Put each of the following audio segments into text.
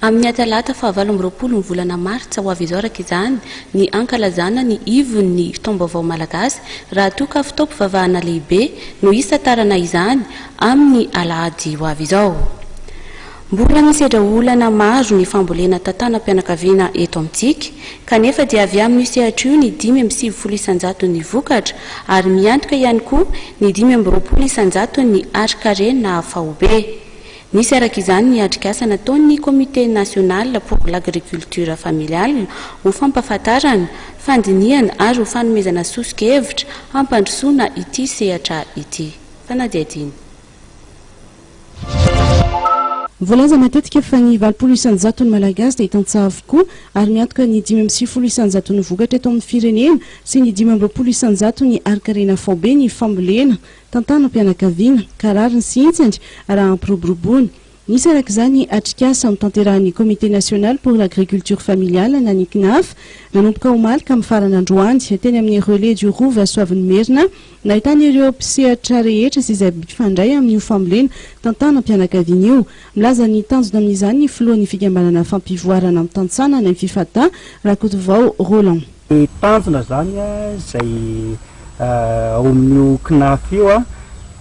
Amin'ny atalata fa 8 ny volana martsa ho avy izao araka izany ny ankalazana ny ivon'ny taom-baovao malagasy raha toa ka fitaopy vavahana lehibe no hisatarana izany amin'ny alahady ho avy izao. Mbola misedra olana maro ny fambolena tantanam-pianakaviana eto amintsika kanefa dia avy amin'ny sehatra io ny 5.20 isanjato ny vokatra ary miantoka ihany koa ny 5.20 isanjato ny arika-renina fahobe. Nisy araka izany ny atrikasa nataon'ny Comité national pour l'agriculture familiale ho fampahafantarana, fandiniana ary ho fanomezana sosokevitra hampandrosoana ity sehatra ity. Fanadihadiny. Voalaza matetika fa ny 20 isanjato ny malagasy dia hitan-tsaha avokoa ary miantoka ny 5.20 isanjato ny vokatra eto amin'ny firenena sy ny 5.20 isanjato ny arika-renina fahobe ny fambolena tantanam-pianakaviana karariny sy intsandry raha ampiroboroboana. Nisy araka izany atrikasa amin'ny tanterahan'ny Comité national pour l'agriculture familiale na ny CNAF nanomboka omaly ka amin'ny farana androany teny amin'ny relais du Rova Soavin'ny Merina nahitana ireo mpisehatra rehetra sy izay mifandray amin'io fambolena tantanam-pianakaviana io. Milaza ny tanjona amin'izany ny filohan'ny fikambanana fampivoarana amin'ny tantsana ny fifata Rakotovao Roland. Tanjona zany izay ao amin'io CNAF io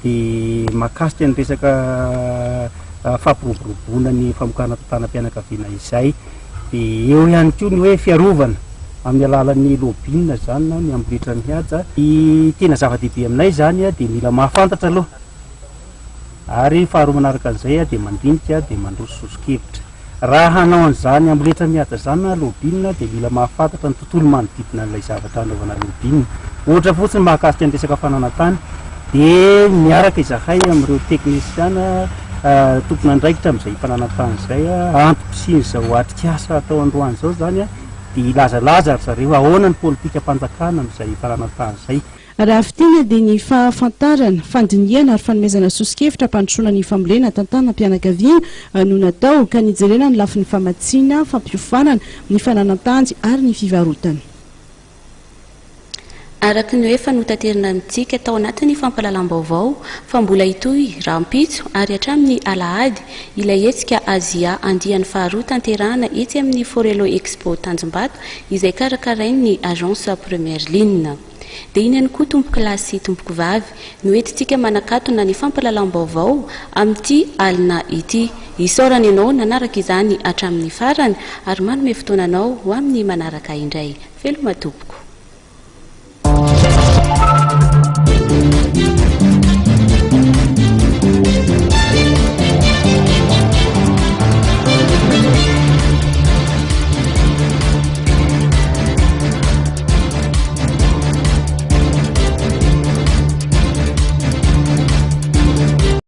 dia mahakasika ny resaka fampiroboroboana ny famokana tantanam-pianakaviana izay dia eo ihany koa ny hoe fiarovana amin'ny alalan'ny lobina zany na ny ambolitra ny haja. Tena zava-dehibe aminay zany dia mila mahafantatra aloha ary faharoa manaraka an'izay dia mandinika dia mandroso sosokevitra. Raha hanao an'izany ambolitra ny haja zany na lobina dia mila mahafantatra ny tontolo manodidina an'ilay zavatra anaovana lobina. Ohatra fotsiny mahakasika ny resaka fananantany dia miaraka izahay amin'ireo teknisiana tompona andraikitra amin'izay fananantany izay antom-pisiny izao atrikasa atao androany izao zany dia ilazalaza zareo ahoana ny politika mpanjakana amin'izay fananantany izay. Raha fitiana dia ny fahafantarana, fandiniana ary fanomezana sosokevitra hampandrosoana ny fambolena tantanam-pianakaviana no natao ka nijerena ny lafin'ny famatsiana, fampiofanana, ny fananantany ary ny fivarotana. Araka ny hoe fanotanterana amintsika tao anatin'ny fampahalalam-baovao fa mbola hitohy rahampitso ary hatramin'ny alahady ilay hetsika Azia andian'ny faharotan-terahana etsy amin'ny Forelo Expo Tanjombato izay karakarain'ny agence première ligne. Dia iny ihany koa tompoky lahy sy tompoky vavy no entintsika manakatona ny fampahalalam-baovao amin'ity alina ity. Isaorana ianao nanaraka izany hatramin'ny farany ary manome fotoananao ho amin'ny manaraka indray. Veloma tompoko.